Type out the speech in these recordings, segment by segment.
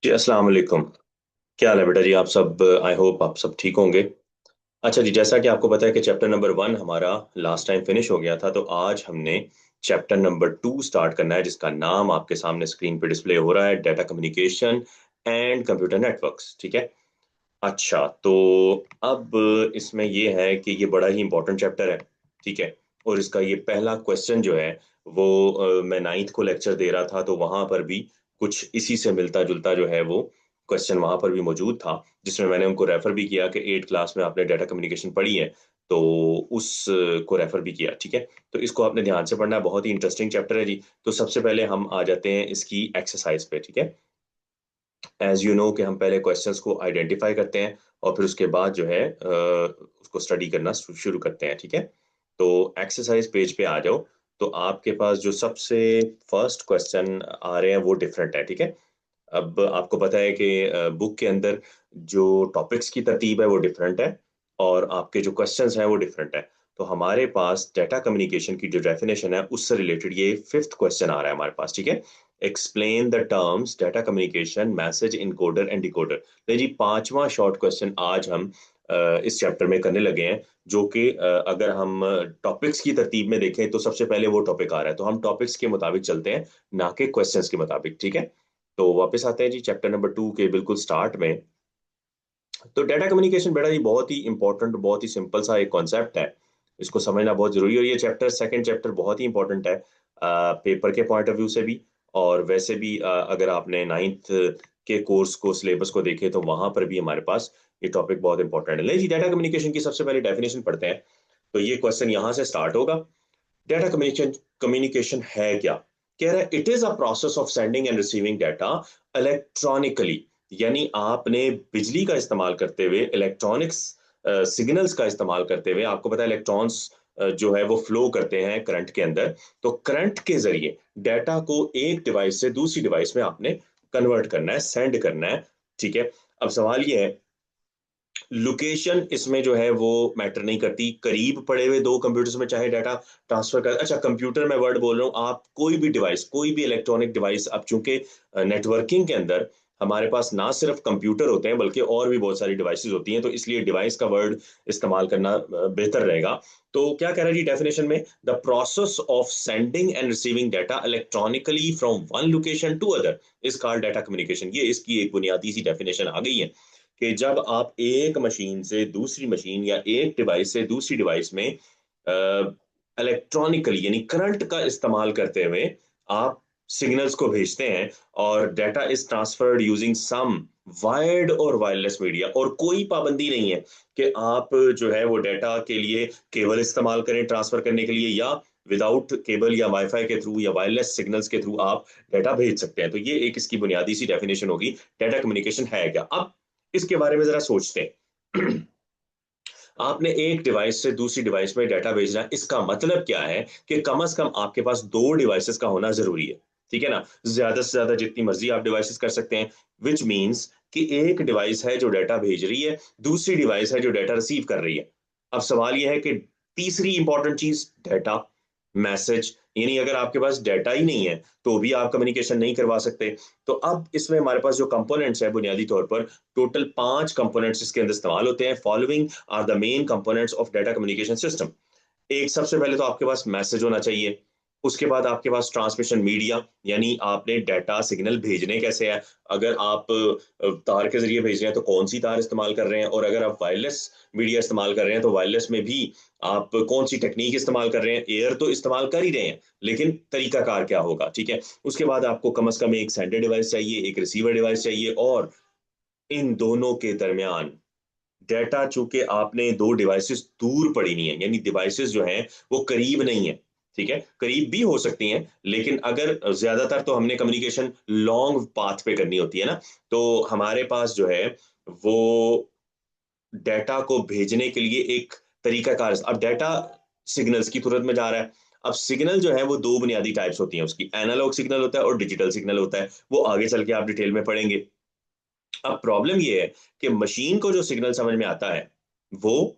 जी अस्सलाम वालेकुम। क्या हाल है बेटा जी? आप सब, आई होप आप सब ठीक होंगे। अच्छा जी, जैसा कि आपको पता है कि चैप्टर नंबर 1 हमारा लास्ट टाइम फिनिश हो गया था, तो आज हमने चैप्टर नंबर 2 स्टार्ट करना है, जिसका नाम आपके सामने स्क्रीन पे डिस्प्ले हो रहा है, data communication and computer networks. ठीक है। अच्छा, तो अब इसमें ये है कि ये बड़ा ही इंपॉर्टेंट चैप्टर है। ठीक है। और इसका ये पहला क्वेश्चन जो है वो मैं नाइन्थ को लेक्चर दे रहा था, तो वहां पर भी कुछ इसी से मिलता जुलता जो है वो क्वेश्चन वहां पर भी मौजूद था, जिसमें मैंने उनको रेफर भी किया कि 8 क्लास में आपने डाटा कम्युनिकेशन पढ़ी है, तो उस को रेफर भी किया। ठीक है। तो इसको आपने ध्यान से पढ़ना है, बहुत ही इंटरेस्टिंग चैप्टर है जी। तो सबसे पहले हम आ जाते हैं इसकी एक्सरसाइज पे। ठीक है। एज यू नो कि हम पहले क्वेश्चंस को आइडेंटिफाई करते हैं और फिर उसके बाद जो है उसको स्टडी करना शुरू करते हैं। ठीक है। तो एक्सरसाइज पेज पे आ जाओ। तो आपके पास जो सबसे फर्स्ट क्वेश्चन आ रहे हैं वो डिफरेंट है। ठीक है। अब आपको पता है कि बुक के अंदर जो टॉपिक्स की तरतीब है वो डिफरेंट है, और आपके जो क्वेश्चंस हैं वो डिफरेंट है। तो हमारे पास डाटा कम्युनिकेशन की जो डेफिनेशन है उससे रिलेटेड ये फिफ्थ क्वेश्चन आ रहा है हमारे पास। ठीक है। Explain the terms data communication message encoder and decoder. तो जी पांचवा शॉर्ट क्वेश्चन आज हम इस चैप्टर में करने लगे हैं, जो कि अगर हम टॉपिक्स की तरतीब में देखें तो सबसे पहले वो टॉपिक आ रहा है, तो हम टॉपिक्स के मुताबिक चलते हैं, ना कि क्वेश्चंस के मुताबिक। ठीक है। तो वापस आते हैं जी चैप्टर नंबर 2 के बिल्कुल स्टार्ट में। तो डाटा कम्युनिकेशन बेटा जी बहुत ही इंपॉर्टेंट, बहुत ही सिंपल सा एक कॉन्सेप्ट है। इसको समझना बहुत जरूरी है, और ये चैप्टर सेकंड चैप्टर बहुत ही इंपॉर्टेंट है पेपर के पॉइंट ऑफ व्यू से भी, और वैसे भी अगर आपने नाइन्थ के कोर्स को सिलेबस को देखे तो वहां पर भी हमारे पास ये टॉपिक बहुत इंपॉर्टेंट है। ले जी डाटा कम्युनिकेशन की सबसे पहले डेफिनेशन पढ़ते हैं। तो ये क्वेश्चन यहां से स्टार्ट होगा। डाटा कम्युनिकेशन कम्युनिकेशन है क्या? कह रहा है it is a process of sending and receiving data electronically, यानी आपने बिजली का इस्तेमाल करते हुए, इलेक्ट्रॉनिक्स सिग्नल्स का इस्तेमाल करते हुए, आपको पता है इलेक्ट्रॉन्स जो है वो फ्लो करते हैं करंट के अंदर, तो करंट के जरिए डाटा को एक डिवाइस से दूसरी डिवाइस में आपने कन्वर्ट करना है, सेंड करना है। ठीक है। अब सवाल ये है, लोकेशन इसमें जो है वो मैटर नहीं करती, करीब पड़े हुए दो कंप्यूटर्स में चाहे डाटा ट्रांसफर कर, अच्छा कंप्यूटर में वर्ड बोल रहा हूँ, आप कोई भी डिवाइस, कोई भी इलेक्ट्रॉनिक डिवाइस, अब चूंकि नेटवर्किंग के अंदर हमारे पास ना सिर्फ कंप्यूटर होते हैं बल्कि और भी बहुत सारी डिवाइसेस होती हैं, तो इसलिए डिवाइस का वर्ड इस्तेमाल करना बेहतर रहेगा। तो क्या कह रहा है जी डेफिनेशन में, the process of sending and receiving data electronically from one location to other is called data communication. ये इसकी एक बुनियादी सी डेफिनेशन आ गई है कि जब आप एक मशीन से दूसरी मशीन या एक डिवाइस से दूसरी डिवाइस में इलेक्ट्रॉनिकली यानी करंट का इस्तेमाल करते हुए आप सिग्नल्स को भेजते हैं, और data is transferred using some wired और वायरलेस मीडिया, और कोई पाबंदी नहीं है कि आप जो है वो डाटा के लिए केबल इस्तेमाल करें ट्रांसफर करने के लिए, या विदाउट केबल या वाईफाई के थ्रू या वायरलेस सिग्नल्स के थ्रू आप डाटा भेज सकते हैं। तो ये एक इसकी बुनियादी सी डेफिनेशन होगी, डाटा कम्युनिकेशन है क्या। अब इसके बारे में जरा सोचते हैं। आपने एक डिवाइस से दूसरी डिवाइस में डाटा भेजना है, इसका मतलब क्या है कि कम से कम आपके पास दो डिवाइसेस का होना जरूरी है। ठीक है ना। ज्यादा से ज्यादा जितनी मर्जी आप डिवाइसेस कर सकते हैं, विच मींस कि एक डिवाइस है जो डाटा भेज रही है, दूसरी डिवाइस है जो डाटा रिसीव कर रही है। अब सवाल यह है कि तीसरी इंपॉर्टेंट चीज डाटा मैसेज, यानी अगर आपके पास डाटा ही नहीं है तो भी आप कम्युनिकेशन नहीं करवा सकते। तो अब इसमें हमारे पास जो कंपोनेंट्स है बुनियादी तौर पर टोटल 5 कंपोनेंट्स इसके अंदर इस्तेमाल होते हैं। Following are the main components of data communication system. एक सबसे पहले तो आपके पास मैसेज होना चाहिए। उसके बाद आपके पास ट्रांसमिशन मीडिया, यानी आपने डाटा सिग्नल भेजने कैसे हैं। अगर आप तार के जरिए भेज रहे हैं तो कौन सी तार इस्तेमाल कर रहे हैं, और अगर आप वायरलेस मीडिया इस्तेमाल कर रहे हैं तो वायरलेस में भी आप कौन सी टेक्निक इस्तेमाल कर रहे हैं। एयर तो इस्तेमाल कर ही रहे हैं, लेकिन तरीकाकार क्या होगा। ठीक है। उसके बाद आपको कम से कम एक सेंडर डिवाइस चाहिए, एक रिसीवर डिवाइस चाहिए, और इन दोनों के दरमियान डाटा, चूंकि आपने दो डिवाइसेस दूर पड़ी नहीं है, यानी डिवाइसेस जो हैं वो करीब नहीं है। ठीक है। करीब भी हो सकती हैं, लेकिन अगर ज्यादातर तो हमने कम्युनिकेशन लॉन्ग पाथ पे करनी होती है ना, तो हमारे पास जो है वो डाटा को भेजने के लिए एक तरीकाकार, अब डाटा सिग्नल्स की सूरत में जा रहा है। अब सिग्नल जो है वो दो बुनियादी टाइप्स होती हैं उसकी, एनालॉग सिग्नल होता है और डिजिटल सिग्नल होता है, वो आगे चल के आप डिटेल में पढ़ेंगे। अब प्रॉब्लम ये है कि मशीन को जो सिग्नल समझ में आता है वो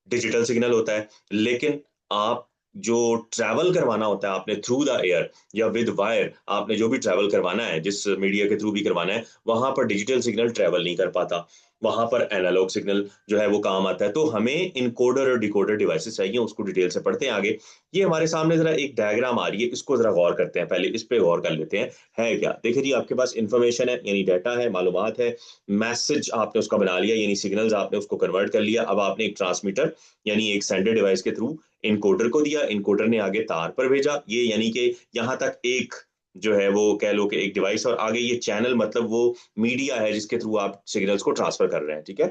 डिजिटल सिग्नल होता है, लेकिन आप जो ट्रैवल करवाना होता है आपने थ्रू द एयर या विद वायर, आपने जो भी ट्रैवल करवाना है, जिस मीडिया के थ्रू भी करवाना है, वहां पर डिजिटल सिग्नल ट्रैवल नहीं कर पाता, वहां पर एनालॉग सिग्नल जो है वो काम आता है। तो हमें इनकोडर और डिकोडर डिवाइसेस चाहिए, उसको डिटेल से पढ़ते हैं आगे। ये हमारे सामने जरा एक डायग्राम आ रही है, इसको जरा गौर करते हैं, पहले इस पे गौर कर लेते हैं। है क्या, देखिए जी, आपके पास इंफॉर्मेशन है यानी डाटा है, मालूमात है, मैसेज आपने उसका बना लिया यानी सिग्नल्स आपने उसको कन्वर्ट कर लिया। अब आपने एक ट्रांसमीटर यानी एक सेंडर डिवाइस के थ्रू इनकोडर को दिया, इनकोडर ने आगे तार पर भेजा, ये यानी कि यहां तक एक जो है वो कह लो कि एक डिवाइस, और आगे ये चैनल मतलब वो मीडिया है जिसके थ्रू आप सिग्नल्स को ट्रांसफर कर रहे हैं, ठीक है।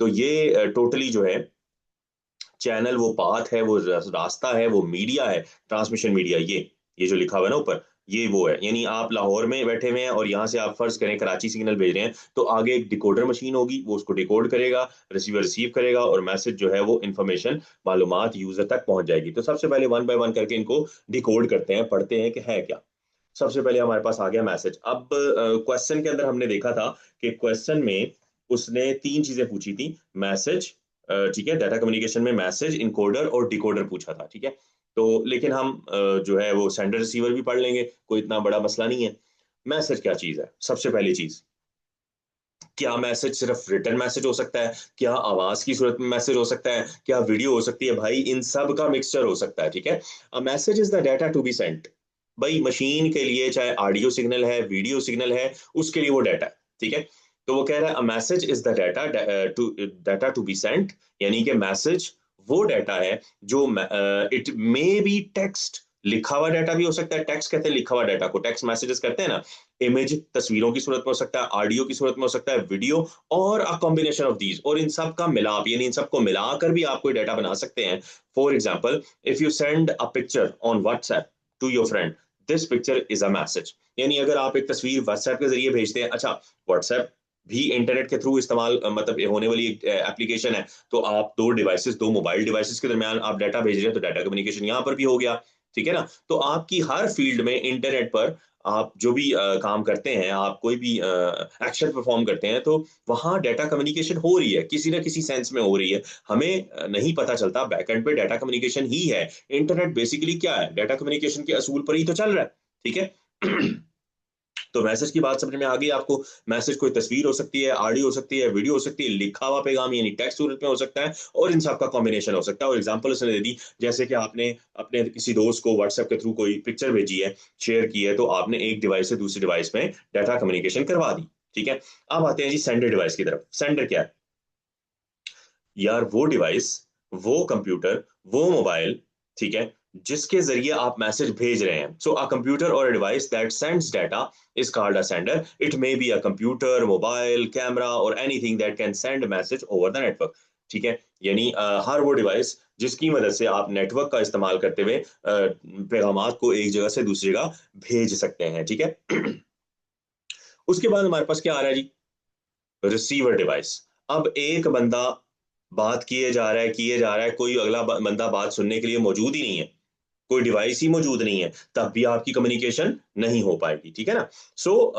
तो ये टोटली जो है चैनल, वो पाथ है, वो रास्ता है, वो मीडिया है, ट्रांसमिशन मीडिया। ये जो लिखा हुआ है ना ऊपर, ये वो है। यानी आप लाहौर में बैठे हुए हैं और यहाँ से आप फर्ज करें कराची सिग्नल भेज रहे हैं, तो आगे एक डिकोडर मशीन होगी, वो उसको डिकोड करेगा, रिसीवर रिसीव करेगा, और मैसेज जो है वो इन्फॉर्मेशन मालूमात यूजर तक पहुंच जाएगी। तो सबसे पहले वन बाय वन करके इनको डिकोड करते हैं, पढ़ते हैं कि है क्या। सबसे पहले हमारे पास आ गया मैसेज। अब क्वेश्चन के अंदर हमने देखा था कि क्वेश्चन में उसने तीन चीजें पूछी थी, मैसेज, ठीक है, डाटा कम्युनिकेशन में मैसेज, इनकोडर और डिकोडर पूछा था, ठीक है। तो लेकिन हम जो है वो सेंडर रिसीवर भी पढ़ लेंगे, कोई इतना बड़ा मसला नहीं है। मैसेज क्या चीज है, सबसे पहली चीज, क्या मैसेज सिर्फ रिटर्न मैसेज हो सकता है, क्या आवाज की सूरत में मैसेज हो सकता है, क्या वीडियो हो सकती है, भाई इन सब का मिक्सचर हो सकता है, ठीक है। A message is the data to be sent, भाई मशीन के लिए चाहे ऑडियो सिग्नल है, वीडियो सिग्नल है, उसके लिए वो डाटा है, ठीक है। तो वो कह रहा है a message is the data to be sent, यानी कि मैसेज वो डाटा है जो इट मे बी टेक्स्ट, लिखा हुआ डाटा भी हो सकता है, टेक्स्ट कहते हैं लिखा हुआ डाटा को, टेक्स्ट मैसेजेस करते हैं ना, इमेज तस्वीरों की सूरत में हो सकता है, ऑडियो की सूरत में हो सकता है, वीडियो, और अ कॉम्बिनेशन ऑफ दीज, और इन सब का मिलाप, यानी इन सबको मिलाकर भी आप कोई डाटा बना सकते हैं। For example, if you send a picture on WhatsApp to your friend, this picture is a message. यानी अगर आप एक तस्वीर व्हाट्सएप के जरिए भेजते हैं, अच्छा व्हाट्सएप भी इंटरनेट के थ्रू इस्तेमाल मतलब होने वाली एप्लीकेशन है, तो आप दो डिवाइसेस, दो मोबाइल डिवाइसेस के दरमियान आप डाटा भेज रहे हैं, तो डाटा कम्युनिकेशन यहाँ पर भी हो गया, ठीक है ना। तो आपकी हर फील्ड में इंटरनेट पर आप जो भी काम करते हैं, आप कोई भी एक्शन परफॉर्म करते हैं, तो वहां डाटा कम्युनिकेशन हो रही है, किसी ना किसी सेंस में हो रही है। हमें नहीं पता चलता, बैकएंड पे डाटा कम्युनिकेशन ही है। इंटरनेट बेसिकली क्या है, डाटा कम्युनिकेशन के असूल पर ही तो चल रहा है, ठीक है। तो मैसेज की बात समझ में आ गई आपको। मैसेज कोई तस्वीर हो सकती है, ऑडियो हो सकती है, वीडियो हो सकती है, लिखा हुआ पैगाम यानी टेक्स्ट सूरत में हो सकता है, और इन सब का कॉम्बिनेशन हो सकता है। और एग्जांपल उसने दे दी, जैसे कि आपने अपने किसी दोस्त को व्हाट्सएप के थ्रू कोई पिक्चर भेजी है, शेयर की है, तो आपने एक डिवाइस से दूसरी डिवाइस में डाटा कम्युनिकेशन करवा दी, ठीक है। अब आते हैं जी सेंडर डिवाइस की तरफ। सेंडर क्या है यार, वो डिवाइस, वो कंप्यूटर, वो मोबाइल, ठीक है, जिसके जरिए आप मैसेज भेज रहे हैं। So a computer or device that sends data is called a sender. It may be a computer, mobile, camera or anything that can send message over the network, ठीक है। यानी हर वो डिवाइस जिसकी मदद से आप नेटवर्क का इस्तेमाल करते हुए पैगामात को एक जगह से दूसरी जगह भेज सकते हैं, ठीक है। उसके बाद हमारे पास क्या आ रहा है जी, रिसीवर डिवाइस। अब एक बंदा बात किए जा रहा है, कोई अगला बंदा बात सुनने के लिए मौजूद ही नहीं है, कोई डिवाइस ही मौजूद नहीं है, तब भी आपकी कम्युनिकेशन नहीं हो पाएगी, ठीक है ना। सो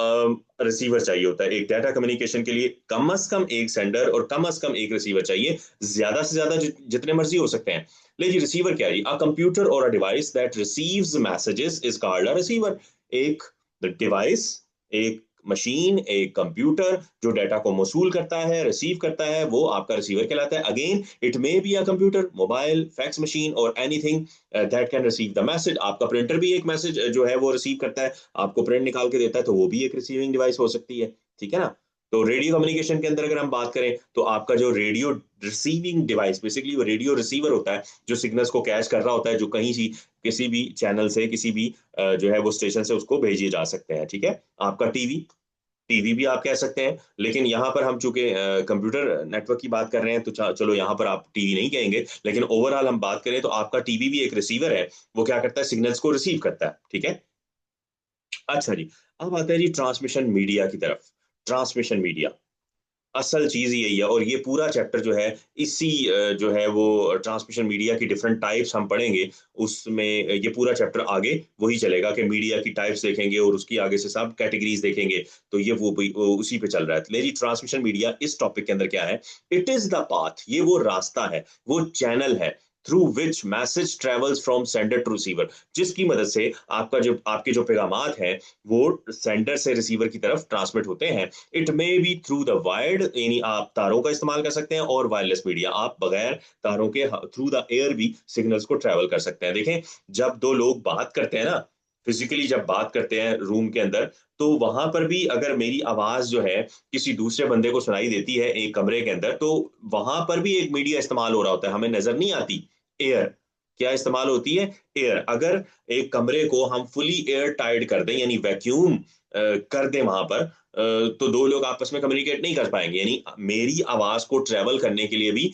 रिसीवर चाहिए होता है एक डाटा कम्युनिकेशन के लिए, कम से कम एक सेंडर और कम से कम एक रिसीवर चाहिए, ज्यादा से ज्यादा जितने मर्जी हो सकते हैं। लेकिन रिसीवर क्या है, अ कंप्यूटर और a device that receives messages is called a receiver. एक डिवाइस, एक मशीन, एक कंप्यूटर जो डाटा को मौसूल करता है, रिसीव करता है, वो आपका रिसीवर कहलाता है। Again it may be a computer, mobile, fax machine or anything that can receive the message. आपका प्रिंटर भी एक मैसेज जो है वो रिसीव करता है, आपको प्रिंट निकाल के देता है, तो वो भी एक रिसीविंग डिवाइस हो सकती है, ठीक है ना। तो रेडियो कम्युनिकेशन के अंदर अगर हम बात करें, तो आपका जो रेडियो रिसीविंग डिवाइस, बेसिकली वो रेडियो रिसीवर होता है, जो सिग्नल्स को कैच कर रहा होता है, जो कहीं सी किसी भी चैनल से, किसी भी जो है वो स्टेशन से उसको भेजे जा सकते हैं, ठीक है। आपका टीवी, टीवी भी आप कह सकते हैं, लेकिन यहाँ पर हम चूंकि कंप्यूटर नेटवर्क की बात कर रहे हैं, तो चलो यहाँ पर आप टीवी नहीं कहेंगे, लेकिन ओवरऑल हम बात करें तो आपका टीवी भी एक रिसीवर है, वो क्या करता है, सिग्नल्स को रिसीव करता है, ठीक है। अच्छा जी, अब आता है जी ट्रांसमिशन मीडिया की तरफ। ट्रांसमिशन मीडिया असल चीज यही है, और ये पूरा चैप्टर जो है इसी जो है वो ट्रांसमिशन मीडिया की डिफरेंट टाइप्स हम पढ़ेंगे, उसमें ये पूरा चैप्टर आगे वही चलेगा कि मीडिया की टाइप्स देखेंगे और उसकी आगे से सब कैटेगरीज देखेंगे। तो ये वो उसी पे चल रहा है। तो मेरी ट्रांसमिशन मीडिया इस टॉपिक के अंदर क्या है, इट इज द पाथ, ये वो रास्ता है, वो चैनल है through which message travels from sender to receiver, जिसकी मदद से आपके जो पैगामात हैं वो सेंडर से रिसीवर की तरफ ट्रांसमिट होते हैं। It may B through the wired, यानी आप तारों का इस्तेमाल कर सकते हैं, और वायरलेस मीडिया, आप बगैर तारों के थ्रू द एयर भी सिग्नल्स को ट्रेवल कर सकते हैं। देखें, जब दो लोग बात करते हैं ना, फिजिकली जब बात करते हैं रूम के अंदर, तो वहां पर भी अगर मेरी आवाज जो है किसी दूसरे बंदे को सुनाई देती है एक कमरे के अंदर, तो वहां पर भी एक मीडिया इस्तेमाल हो रहा होता है, हमें नजर नहीं आती। एयर क्या इस्तेमाल होती है? एयर। अगर एक कमरे को हम फुली एयर टाइट कर दें, यानी वैक्यूम कर दें वहां पर, तो दो लोग आपस में कम्युनिकेट नहीं कर पाएंगे। यानी मेरी आवाज को ट्रेवल करने के लिए भी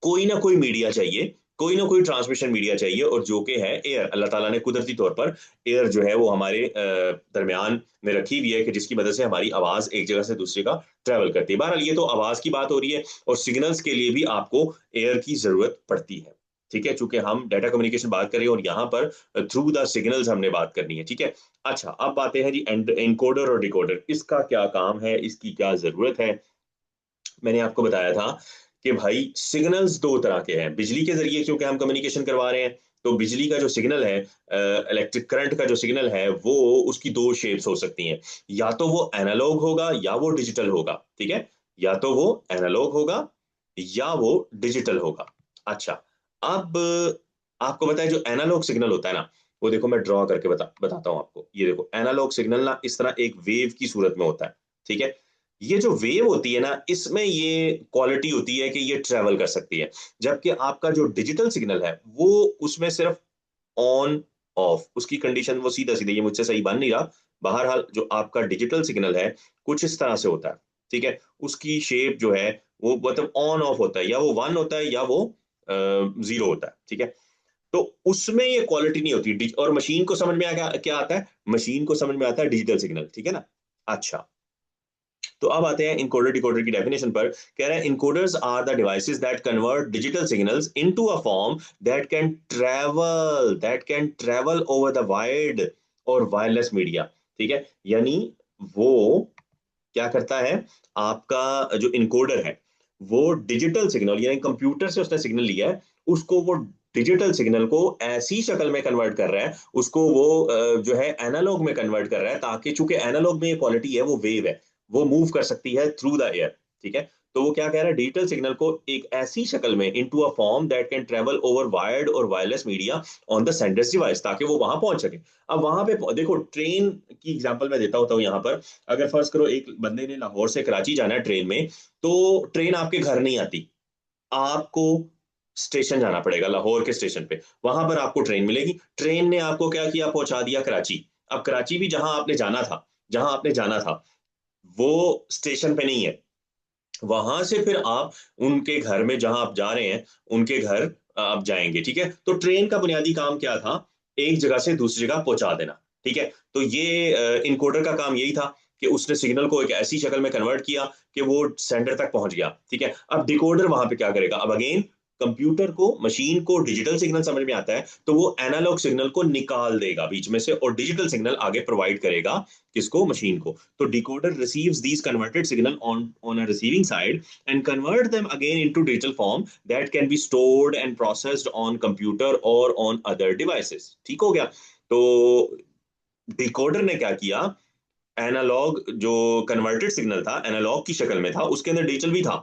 कोई ना कोई मीडिया चाहिए, कोई ना कोई ट्रांसमिशन मीडिया चाहिए, और जो कि है एयर। अल्लाह ताला ने कुदरती तौर पर एयर जो है वो हमारे दरमियान में रखी हुई है, कि जिसकी मदद से हमारी आवाज एक जगह से दूसरी का ट्रेवल करती है। बहरहाल ये तो आवाज की बात हो रही है, और सिग्नल्स के लिए भी आपको एयर की जरूरत पड़ती है। ठीक है, चूंकि हम डाटा कम्युनिकेशन बात करें और यहाँ पर थ्रू द सिग्नल्स हमने बात करनी है। ठीक है, अच्छा अब बातें हैं जी एनकोडर और डिकोडर, इसका क्या काम है, इसकी क्या जरूरत है। मैंने आपको बताया था कि भाई सिग्नल्स दो तरह के हैं। बिजली के जरिए क्योंकि हम कम्युनिकेशन करवा रहे हैं, तो बिजली का जो सिग्नल है, इलेक्ट्रिक करंट का जो सिग्नल है, वो उसकी दो शेप्स हो सकती हैं। या तो वो एनालॉग होगा या वो डिजिटल होगा। ठीक है, या तो वो एनालॉग होगा या वो डिजिटल होगा। अच्छा, अब आपको पता है जो एनालॉग सिग्नल होता है ना, वो देखो मैं ड्रॉ करके बताता हूं आपको। ये देखो, एनालॉग सिग्नल ना इस तरह एक वेव की सूरत में होता है। ठीक है, ये जो वेव होती है ना, इसमें ये क्वालिटी होती है कि ये ट्रेवल कर सकती है। जबकि आपका जो डिजिटल सिग्नल है, वो उसमें सिर्फ ऑन ऑफ, उसकी कंडीशन वो सीधा सीधा, ये मुझसे सही बन नहीं रहा। बहरहाल जो आपका डिजिटल सिग्नल है कुछ इस तरह से होता है। ठीक है, उसकी शेप जो है वो मतलब ऑन ऑफ होता है, या वो वन होता है या वो जीरो होता है। ठीक है, तो उसमें ये क्वालिटी नहीं होती। और मशीन को समझ में आ गया क्या आता है? मशीन को समझ में आता है डिजिटल सिग्नल। ठीक है ना। अच्छा, तो अब आते हैं इनकोडर डिकोडर की डेफिनेशन पर। कह रहे हैं encoders are the devices that convert digital signals into a form that can travel over the wired और वायरलेस मीडिया। ठीक है, यानी वो क्या करता है, आपका जो इनकोडर है वो डिजिटल सिग्नल, यानी कंप्यूटर से उसने सिग्नल लिया है, उसको वो डिजिटल सिग्नल को ऐसी शक्ल में कन्वर्ट कर रहा है, उसको वो जो है एनालॉग में कन्वर्ट कर रहा है, ताकि चूंकि एनालॉग में ये क्वालिटी है, वो वेव है, वो मूव कर सकती है थ्रू द एयर। ठीक है, तो वो क्या कह रहा है, डिजिटल सिग्नल को एक ऐसी शक्ल में, into a form that can travel over wired और wireless media on the sender's device, ताकि वो वहां पहुंच सके। अब वहां पे देखो, ट्रेन की एग्जांपल मैं देता होता हूँ यहाँ पर। अगर फर्ज करो एक बंदे ने लाहौर से कराची जाना है ट्रेन में, तो ट्रेन आपके घर नहीं आती, आपको स्टेशन जाना पड़ेगा, लाहौर के स्टेशन पे। वहां पर आपको ट्रेन मिलेगी। ट्रेन ने आपको क्या किया, पहुंचा दिया कराची। अब कराची भी जहां आपने जाना था वो स्टेशन पे नहीं है। वहां से फिर आप उनके घर में, जहां आप जा रहे हैं उनके घर आप जाएंगे। ठीक है, तो ट्रेन का बुनियादी काम क्या था, एक जगह से दूसरी जगह पहुंचा देना। ठीक है, तो ये इनकोडर का काम यही था कि उसने सिग्नल को एक ऐसी शक्ल में कन्वर्ट किया कि वो सेंडर तक पहुंच गया। ठीक है, अब डिकोडर वहां पे क्या करेगा, अब अगेन कंप्यूटर को, मशीन को डिजिटल सिग्नल समझ में आता है, तो वो एनालॉग सिग्नल को निकाल देगा बीच में से, और डिजिटल सिग्नल आगे प्रोवाइड करेगा किसको, मशीन को। तो decoder receives these converted signal on a receiving side and convert them again into digital form that can be stored and processed on computer or on other devices। ठीक हो गया। तो decoder ने क्या किया, एनालॉग जो कन्वर्टेड सिग्नल था, analogue की शक्ल में था, उसके अंदर डिजिटल भी था।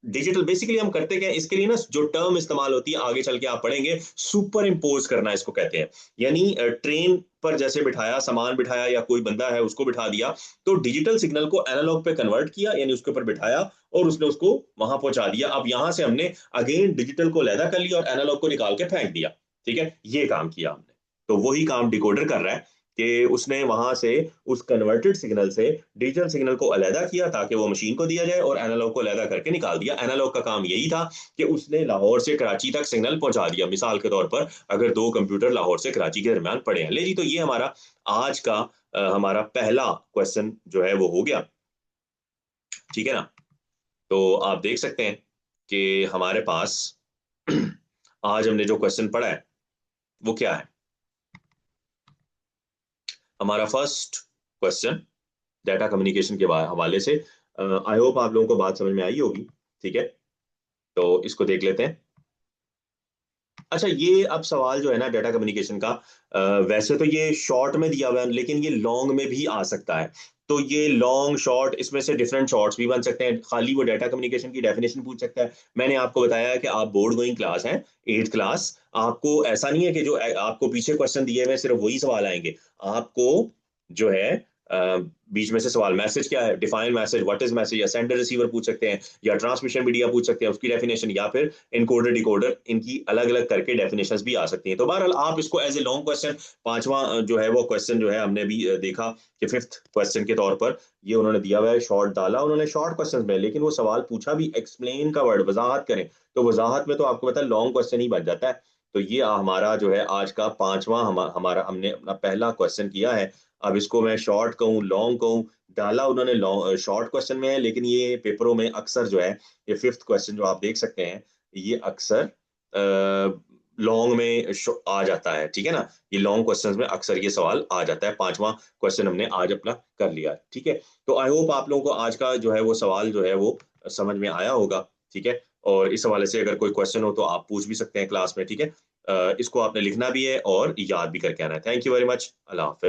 डिजिटल बेसिकली हम करते क्या हैं, इसके लिए ना जो टर्म इस्तेमाल होती है आगे चल के आप पढ़ेंगे, सुपर इम्पोज करना इसको कहते हैं। यानी ट्रेन पर जैसे बिठाया, सामान बिठाया, या कोई बंदा है उसको बिठा दिया, तो डिजिटल सिग्नल को एनालॉग पे कन्वर्ट किया, यानी उसके ऊपर बिठाया, और उसने उसको वहां पहुंचा दिया। अब यहां से हमने अगेन डिजिटल को लैदा कर लिया और एनालॉग को निकाल के फेंक दिया। ठीक है, ये काम किया हमने। तो वही काम डिकोडर कर रहा है, कि उसने वहां से उस कन्वर्टेड सिग्नल से डिजिटल सिग्नल को अलहदा किया, ताकि वो मशीन को दिया जाए, और एनालॉग को अलहदा करके निकाल दिया। एनालॉग का काम यही था कि उसने लाहौर से कराची तक सिग्नल पहुंचा दिया। मिसाल के तौर पर अगर दो कंप्यूटर लाहौर से कराची के दरमियान पड़े हैं, ले जी, तो ये हमारा आज का हमारा पहला क्वेश्चन जो है वो हो गया। ठीक है ना। तो आप देख सकते हैं कि हमारे पास आज हमने जो क्वेश्चन पढ़ा है वो क्या है। हमारा फर्स्ट क्वेश्चन डाटा कम्युनिकेशन के हवाले से, आई होप आप लोगों को बात समझ में आई होगी। ठीक है, तो इसको देख लेते हैं। अच्छा, ये अब सवाल जो है ना डाटा कम्युनिकेशन का, वैसे तो ये शॉर्ट में दिया हुआ है लेकिन ये लॉन्ग में भी आ सकता है। तो ये लॉन्ग शॉर्ट, इसमें से डिफरेंट शॉर्ट्स भी बन सकते हैं। खाली वो डाटा कम्युनिकेशन की डेफिनेशन पूछ सकता है। मैंने आपको बताया है कि आप बोर्ड गोइंग क्लास हैं, 8th क्लास। आपको ऐसा नहीं है कि जो आपको पीछे क्वेश्चन दिए हुए हैं सिर्फ वही सवाल आएंगे। आपको जो है बीच में से सवाल, मैसेज क्या है, define message, what is message, या सेंडर रिसीवर पूछ सकते हैं, या ट्रांसमिशन मीडिया पूछ सकते हैं उसकी डेफिनेशन, या फिर इनकोडर डिकोडर, इनकी अलग अलग करके डेफिनेशंस भी आ सकती हैं। तो बहरहाल आप इसको एज ए लॉन्ग क्वेश्चन, पांचवा जो है वो क्वेश्चन जो है हमने भी देखा कि फिफ्थ क्वेश्चन के तौर पर ये उन्होंने दिया हुआ है, शॉर्ट डाला उन्होंने शॉर्ट क्वेश्चन में, लेकिन वो सवाल पूछा भी एक्सप्लेन का वर्ड, वजाहत करें। तो वजाहत में तो आपको पता है लॉन्ग क्वेश्चन ही बन जाता है। तो ये हमारा जो है आज का पांचवा हमारा हमने अपना पहला क्वेश्चन किया है। अब इसको मैं शॉर्ट कहूँ लॉन्ग कहूँ, डाला उन्होंने लॉन्ग शॉर्ट क्वेश्चन में है, लेकिन ये पेपरों में अक्सर जो है, ये फिफ्थ क्वेश्चन जो आप देख सकते हैं, ये अक्सर लॉन्ग में आ जाता है, ठीक है ना। ये लॉन्ग क्वेश्चंस में अक्सर ये सवाल आ जाता है। पांचवा क्वेश्चन हमने आज अपना कर लिया, ठीक है। तो आई होप आप लोगों को आज का जो है वो सवाल जो है वो समझ में आया होगा, ठीक है। और इस हवाले से अगर कोई क्वेश्चन हो तो आप पूछ भी सकते हैं क्लास में, ठीक है। इसको आपने लिखना भी है और याद भी करके आना है। Thank you very much. Allah Hafiz.